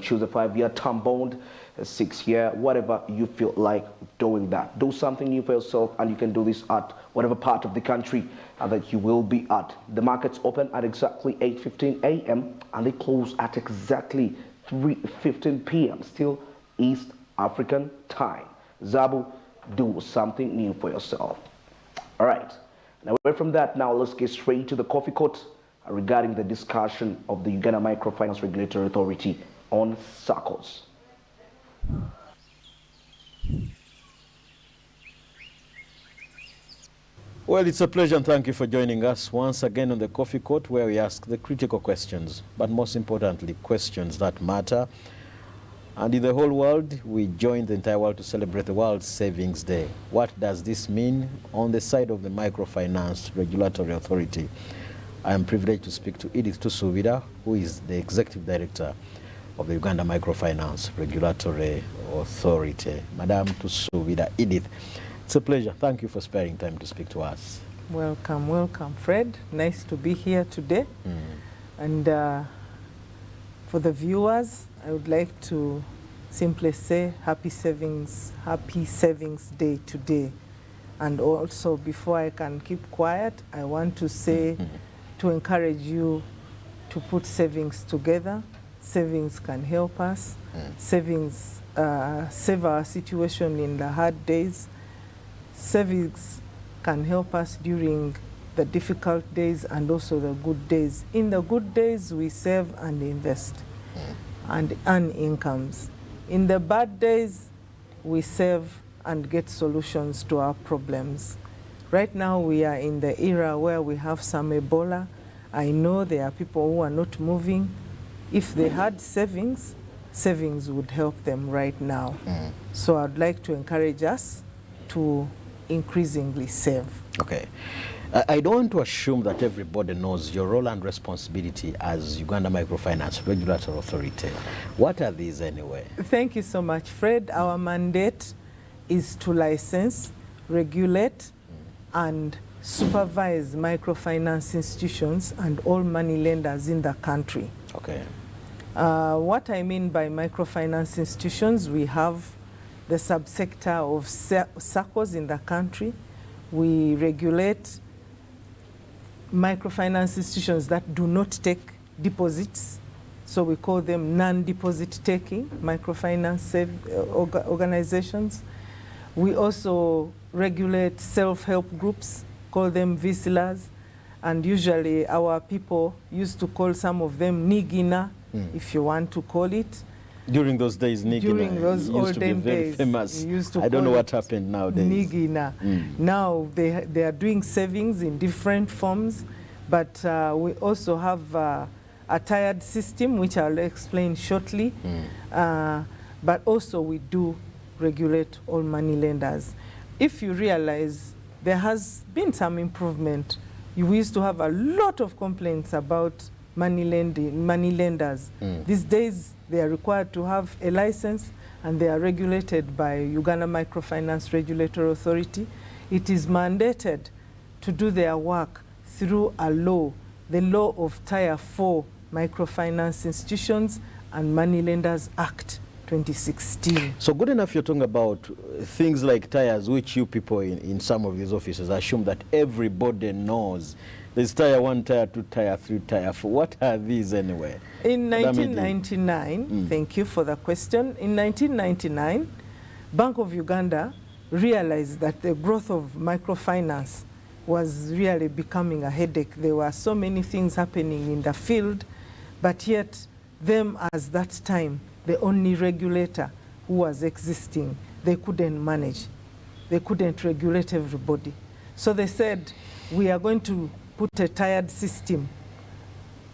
choose a 5-year term bond, a 6-year, whatever you feel like doing that. Do something new for yourself, and you can do this at whatever part of the country that you will be at. The markets open at exactly 8:15 a.m. and they close at exactly 3:15 p.m. Still East African time. Zabu, do something new for yourself. All right. Now, away from that, now let's get straight to the coffee court regarding the discussion of the Uganda Microfinance Regulatory Authority on SACCOs. Well, it's a pleasure and thank you for joining us once again on the Coffee Court, where we ask the critical questions, but most importantly, questions that matter. And in the whole world, we join the entire world to celebrate the World Savings Day. What does this mean on the side of the Microfinance Regulatory Authority? I am privileged to speak to Edith Tusubira, who is the Executive Director of the Uganda Microfinance Regulatory Authority. Madam Tusubira, Edith, it's a pleasure. Thank you for sparing time to speak to us. Welcome, welcome, Fred. Nice to be here today. And for the viewers, I would like to simply say Happy Savings Day today. And also, before I can keep quiet, I want to say to encourage you to put savings together. Savings can help us. Savings save our situation in the hard days. Savings can help us during the difficult days and also the good days. In the good days, we save and invest and earn incomes. In the bad days, we save and get solutions to our problems. Right now, we are in the era where we have some Ebola. I know there are people who are not moving. If they had savings, savings would help them right now. So I'd like to encourage us to increasingly save. Okay. I don't want to assume that everybody knows your role and responsibility as Uganda Microfinance Regulatory Authority. What are these anyway? Thank you so much, Fred. Our mandate is to license, regulate, and supervise microfinance institutions and all money lenders in the country. Okay. What I mean by microfinance institutions, we have the subsector of SACCOs in the country. We regulate microfinance institutions that do not take deposits. So we call them non-deposit taking microfinance organizations. We also regulate self-help groups, call them VISLAs, and usually our people used to call some of them Nigina, if you want to call it. During those days, Nigina During those used to be olden very days, famous. I don't know what happened nowadays. Nigina. Now they are doing savings in different forms, but we also have a tiered system, which I'll explain shortly. But also we do regulate all money lenders. If you realize there has been some improvement, we used to have a lot of complaints about money lenders. These days, they are required to have a license and they are regulated by Uganda Microfinance Regulatory Authority. It is mandated to do their work through a law, the Law of Tier 4 Microfinance Institutions and Money Lenders Act 2016. So good enough you're talking about things like tires, which you people in some of these offices assume that everybody knows. There's Tier 1, Tier 2, Tier 3, Tier 4. What are these anyway? In 1999, thank you for the question. In 1999, Bank of Uganda realized that the growth of microfinance was really becoming a headache. There were so many things happening in the field, but yet them as that time, the only regulator who was existing, they couldn't manage. They couldn't regulate everybody. So they said, we are going to put a tiered system.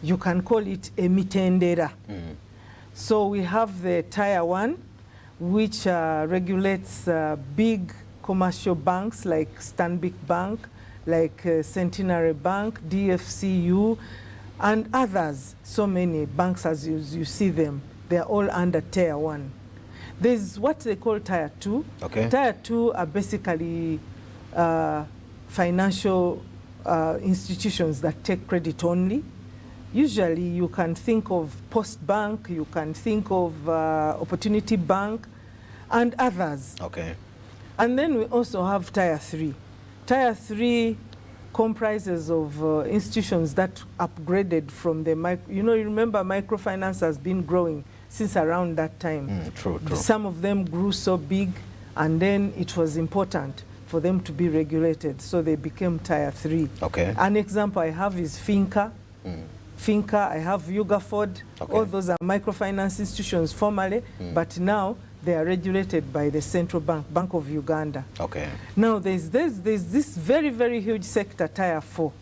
You can call it a mitendera. So we have the Tier 1, which regulates big commercial banks like Stanbic Bank, like Centenary Bank, DFCU, and others. So many banks as you see them, they're all under Tier 1. There's what they call Tier 2. Okay. Tier 2 are basically financial institutions that take credit only. Usually you can think of Post Bank, you can think of Opportunity Bank and others. Okay. And then we also have Tier 3. Tier 3 comprises of institutions that upgraded from the, you remember microfinance has been growing since around that time. True. Some of them grew so big, and then it was important for them to be regulated, so they became Tier 3. Okay. An example I have is Finca. Finca, I have Ugaford. Okay. All those are microfinance institutions formerly, but now they are regulated by the Central Bank, Bank of Uganda. Okay. Now there's this very, very huge sector, Tier 4,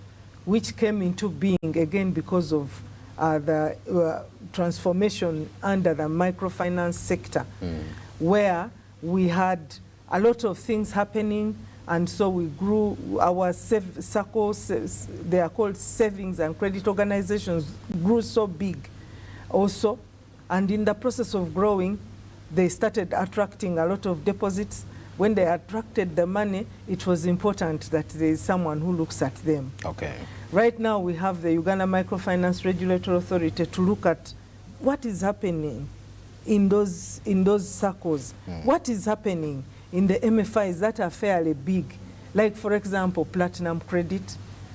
which came into being again because of the transformation under the microfinance sector, where we had a lot of things happening, and so we grew our SACCOs, they are called savings and credit organizations, grew so big also. And in the process of growing, they started attracting a lot of deposits. When they attracted the money, it was important that there is someone who looks at them. Okay. Right now, we have the Uganda Microfinance Regulatory Authority to look at what is happening in those circles. What is happening in the MFIs that are fairly big? Like, for example, Platinum Credit.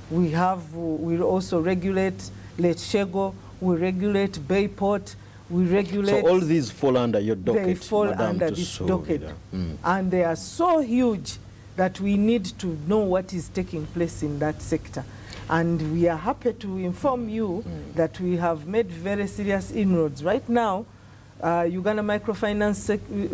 We also regulate Letshego. We regulate Bayport. We regulate. So all these fall under your docket. They fall under this docket. And they are so huge that we need to know what is taking place in that sector. And we are happy to inform you that we have made very serious inroads. Right now, Uganda Microfinance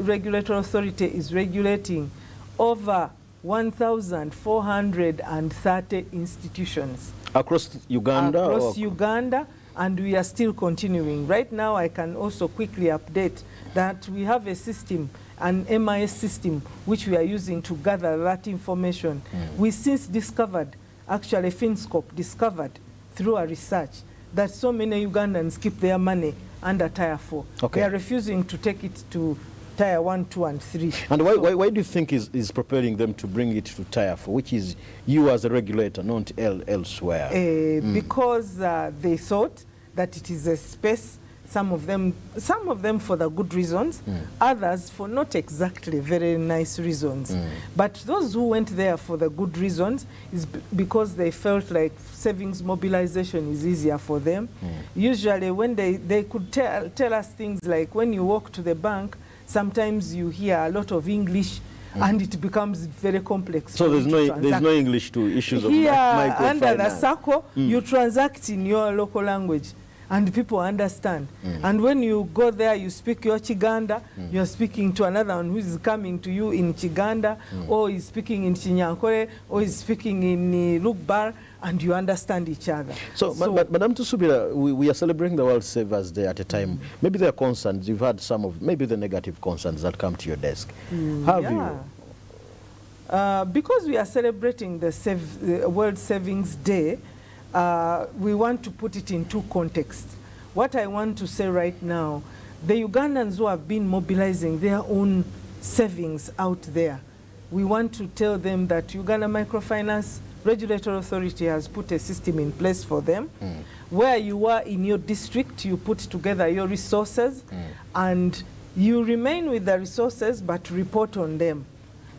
Regulatory Authority is regulating over 1,430 institutions. Across Uganda? Across Uganda. And we are still continuing. Right now, I can also quickly update that we have a system, an MIS system, which we are using to gather that information. We since discovered, actually FinScope discovered through our research, that so many Ugandans keep their money under Tier 4. Okay. They are refusing to take it to Tier 1, 2, and 3. And why do you think is propelling them to bring it to Tier 4, which is you as a regulator, not elsewhere? Because they thought that it is a space, some of them for the good reasons, others for not exactly very nice reasons. But those who went there for the good reasons is because they felt like savings mobilization is easier for them. Usually when they could tell us things like, when you walk to the bank, sometimes you hear a lot of English, and it becomes very complex. So there's no English to issues of here microfinance. Under the SACCO, you transact in your local language, and people understand. And when you go there, you speak your Chiganda, you're speaking to another one who is coming to you in Chiganda, or is speaking in Chinyankore, or is speaking in Lugbar, and you understand each other. So Madam Tusubira, we are celebrating the World Savers Day at a time. Maybe there are concerns. You've had some of, maybe the negative concerns that come to your desk. Have you? Because we are celebrating the World Savings Day, we want to put it in two contexts. What I want to say right now, the Ugandans who have been mobilizing their own savings out there, we want to tell them that Uganda Microfinance Regulatory Authority has put a system in place for them. Where you are in your district, you put together your resources, and you remain with the resources but report on them.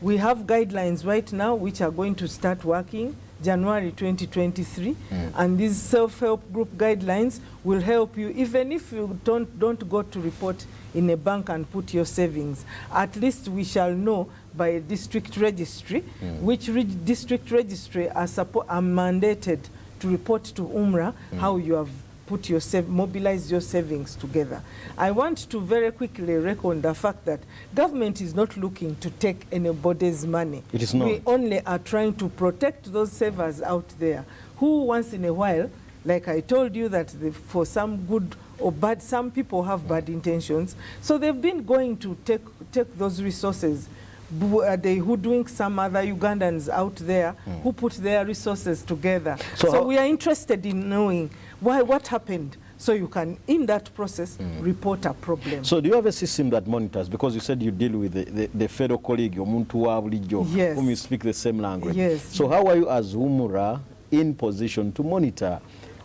We have guidelines right now which are going to start working January 2023, and these self-help group guidelines will help you even if you don't go to report in a bank and put your savings. At least we shall know by a district registry, which district registry are mandated to report to UMRA how you have put your mobilize your savings together. I want to very quickly reckon the fact that government is not looking to take anybody's money. It is not. We only are trying to protect those savers out there who once in a while, like I told you that for some good or bad, some people have bad intentions, so they've been going to take those resources. They hoodwink some other Ugandans out there who put their resources together. So we are interested in knowing what happened, so you can, in that process, report a problem. So do you have a system that monitors? Because you said you deal with the fellow colleague, Yes. whom you speak the same language. Yes. So how are you as UMRA in position to monitor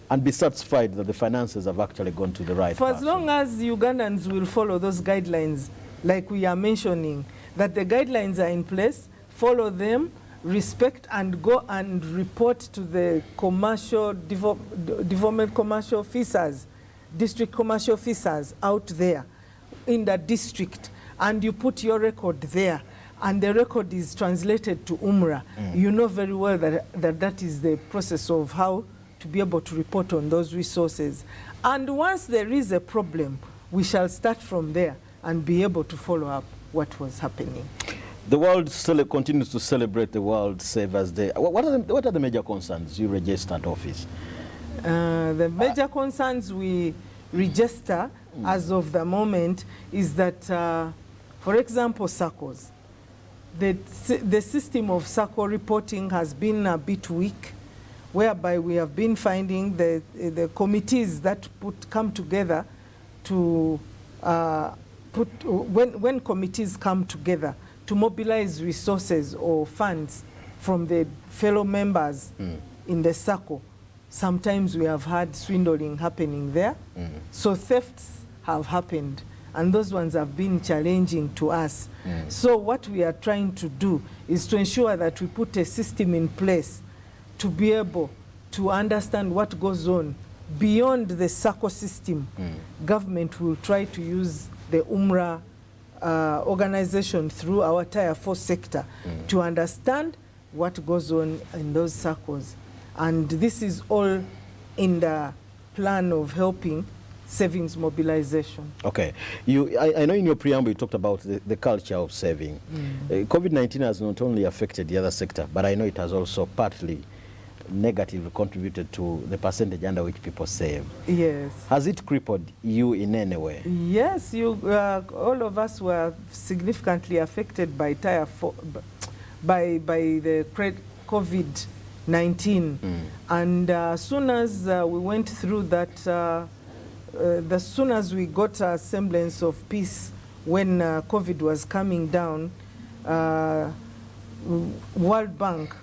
and be satisfied that the finances have actually gone to the right For as person. long as Ugandans will follow those guidelines, like we are mentioning, that the guidelines are in place, follow them, respect, and go and report to the commercial development commercial officers, district commercial officers out there in the district, and you put your record there, and the record is translated to UMRA. You know very well that is the process of how to be able to report on those resources. And once there is a problem, we shall start from there and be able to follow up what was happening. The world still continues to celebrate the World Savers Day. What are the major concerns you register at office? The major concerns we register as of the moment is that, for example, SACCOs. The system of SACCO reporting has been a bit weak, whereby we have been finding the committees that come together to when committees come together to mobilize resources or funds from the fellow members in the SACCO. Sometimes we have had swindling happening there. So thefts have happened, and those ones have been challenging to us. So what we are trying to do is to ensure that we put a system in place to be able to understand what goes on beyond the SACCO system. Government will try to use the UMRA organization through our Tier 4 sector to understand what goes on in those SACCOs. And this is all in the plan of helping savings mobilization. Okay. I know in your preamble you talked about the culture of saving. COVID-19 has not only affected the other sector, but I know it has also partly negatively contributed to the percentage under which people save. Yes. Has it crippled you in any way? Yes, all of us were significantly affected by Tier 4, by the COVID-19. And as soon as we went through that, as soon as we got a semblance of peace when COVID was coming down, World Bank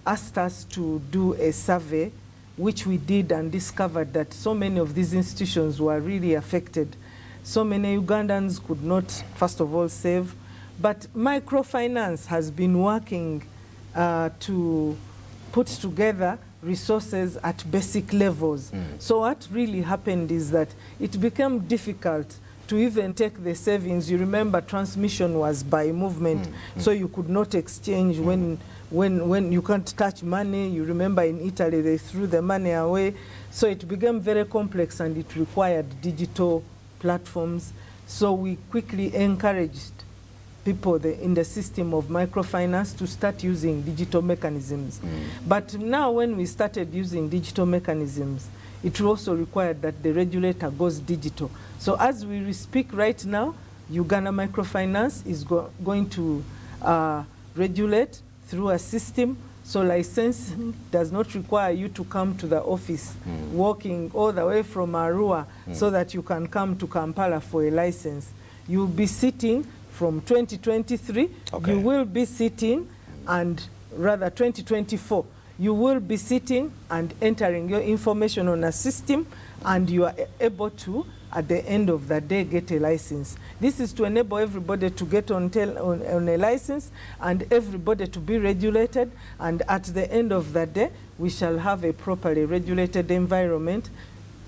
asked us to do a survey, which we did, and discovered that so many of these institutions were really affected. So many Ugandans could not, first of all, save. But microfinance has been working to put together resources at basic levels. So what really happened is that it became difficult to even take the savings. You remember transmission was by movement, so you could not exchange when you can't touch money. You remember in Italy they threw the money away. So it became very complex and it required digital platforms. So we quickly encouraged people in the system of microfinance to start using digital mechanisms. But now when we started using digital mechanisms, it also required that the regulator goes digital. So as we speak right now, Uganda Microfinance is going to regulate through a system. So licensing does not require you to come to the office, walking all the way from Arua so that you can come to Kampala for a license. You'll be sitting from 2023, you will be sitting, and rather 2024, you will be sitting and entering your information on a system, and you are able to, at the end of the day, get a license. This is to enable everybody to get on a license and everybody to be regulated, and at the end of the day, we shall have a properly regulated environment.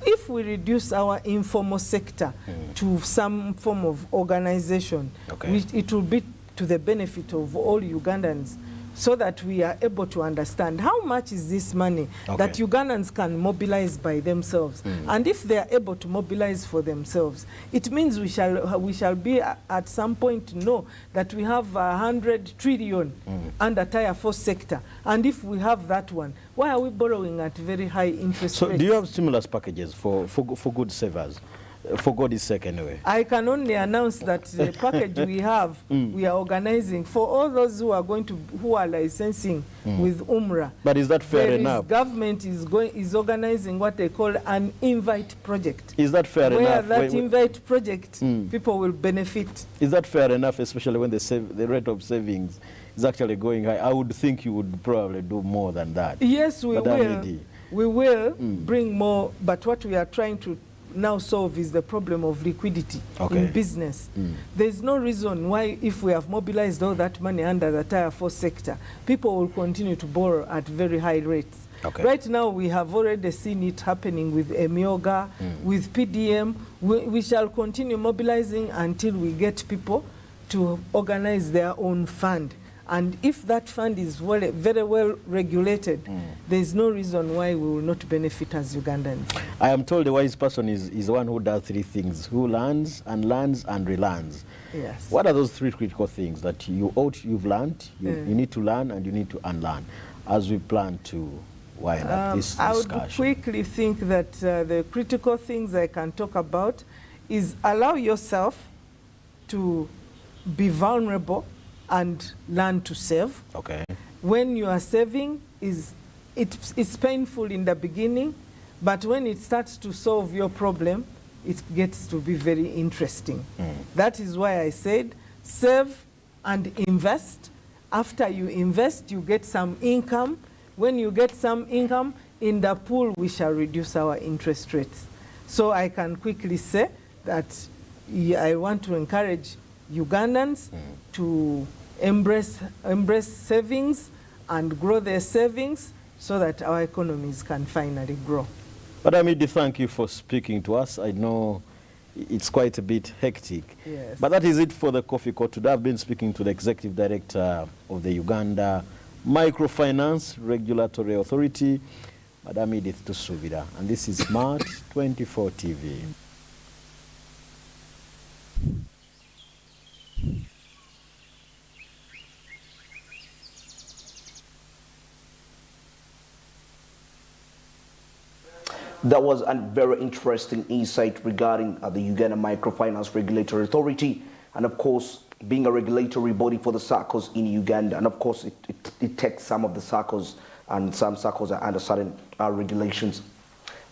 If we reduce our informal sector to some form of organization, it will be to the benefit of all Ugandans, so that we are able to understand how much is this money that Ugandans can mobilize by themselves. And if they are able to mobilize for themselves, it means we shall be at some point to know that we have 100 trillion under Tier 4 sector. And if we have that one, why are we borrowing at very high interest rates? So do you have stimulus packages for good savers? For God's sake, anyway. I can only announce that the package we have, we are organizing for all those who are licensing with UMRA. But is that fair enough? Government is organizing what they call an invite project. Is that fair enough? Where that invite project, people will benefit. Is that fair enough, especially when the rate of savings is actually going high? I would think you would probably do more than that. Yes, we will. We will bring more, but what we are trying to now solve is the problem of liquidity in business. There's no reason why, if we have mobilized all that money under the Tier 4 sector, people will continue to borrow at very high rates. Right now, we have already seen it happening with Emyoga, with PDM. We shall continue mobilizing until we get people to organize their own fund. And if that fund is very well regulated, there is no reason why we will not benefit as Ugandans. I am told the wise person is one who does three things: who learns and relearns. Yes. What are those three critical things that you've learned, you need to learn, and you need to unlearn as we plan to wind up this discussion? I would quickly think that the critical things I can talk about is allow yourself to be vulnerable and learn to save. When you are saving, it's painful in the beginning, but when it starts to solve your problem, it gets to be very interesting. That is why I said save and invest. After you invest, you get some income. When you get some income, in the pool, we shall reduce our interest rates. So I can quickly say that I want to encourage Ugandans to embrace savings and grow their savings so that our economies can finally grow. Madam Idi, thank you for speaking to us. I know it's quite a bit hectic. Yes. But that is it for the Coffee Court. Today I've been speaking to the Executive Director of the Uganda Microfinance Regulatory Authority, Madam Edith Tusubira. And this is Smart 24 TV. That was a very interesting insight regarding the Uganda Microfinance Regulatory Authority, and of course, being a regulatory body for the SACCOs in Uganda. And of course, it takes some of the SACCOs, and some SACCOs are under certain regulations.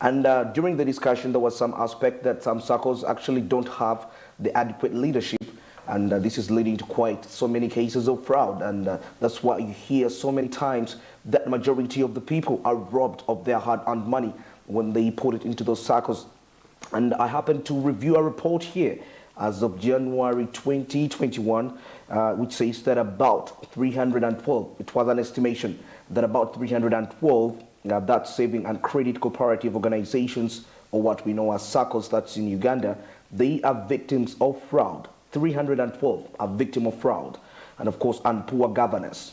And during the discussion, there was some aspect that some SACCOs actually don't have the adequate leadership, and this is leading to quite so many cases of fraud. And that's why you hear so many times that majority of the people are robbed of their hard-earned money when they put it into those SACCOs. And I happen to review a report here as of January 2021, which says that about 312, it was an estimation that about 312 that saving and credit cooperative organizations, or what we know as SACCOs, that's in Uganda, they are victims of fraud. 312 are victims of fraud, and of course, and poor governance.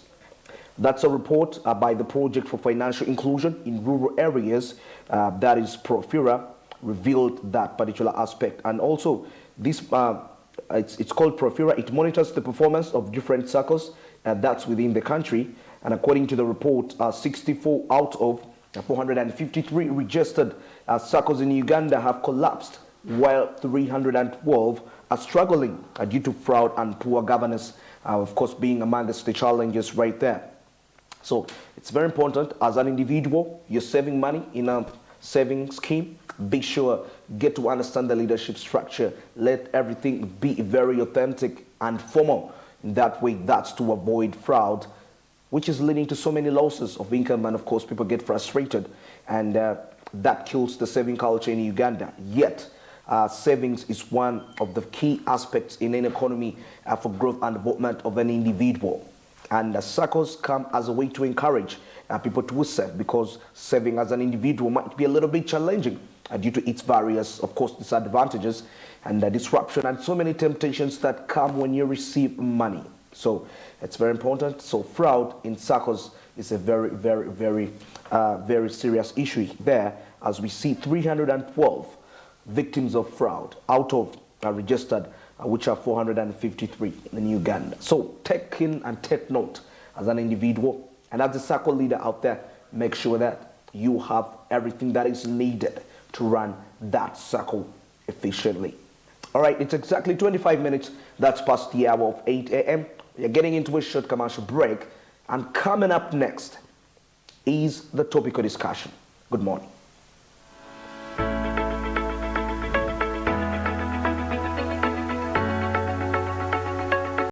That's a report by the Project for Financial Inclusion in Rural Areas, that is Profira, revealed that particular aspect. And also, this it's called Profira. It monitors the performance of different SACCOs that's within the country. And according to the report, 64 out of 453 registered SACCOs in Uganda have collapsed, while 312 are struggling due to fraud and poor governance, of course, being amongst the challenges right there. So it's very important as an individual, you're saving money in a saving scheme. Be sure, get to understand the leadership structure. Let everything be very authentic and formal. In that way, that's to avoid fraud, which is leading to so many losses of income. And of course, people get frustrated, and that kills the saving culture in Uganda. Yet, savings is one of the key aspects in an economy for growth and development of an individual. And SACCOs come as a way to encourage people to save, because saving as an individual might be a little bit challenging due to its various, of course, disadvantages and disruption and so many temptations that come when you receive money. So it's very important. So fraud in SACCOs is a very, very, very, very serious issue there, as we see 312 victims of fraud out of registered, which are 453 in Uganda. So take in and take note as an individual, and as a SACCO leader out there, make sure that you have everything that is needed to run that SACCO efficiently. All right, it's exactly 25 minutes. That's past the hour of 8 a.m. We're getting into a short commercial break, and coming up next is the topical discussion. Good morning.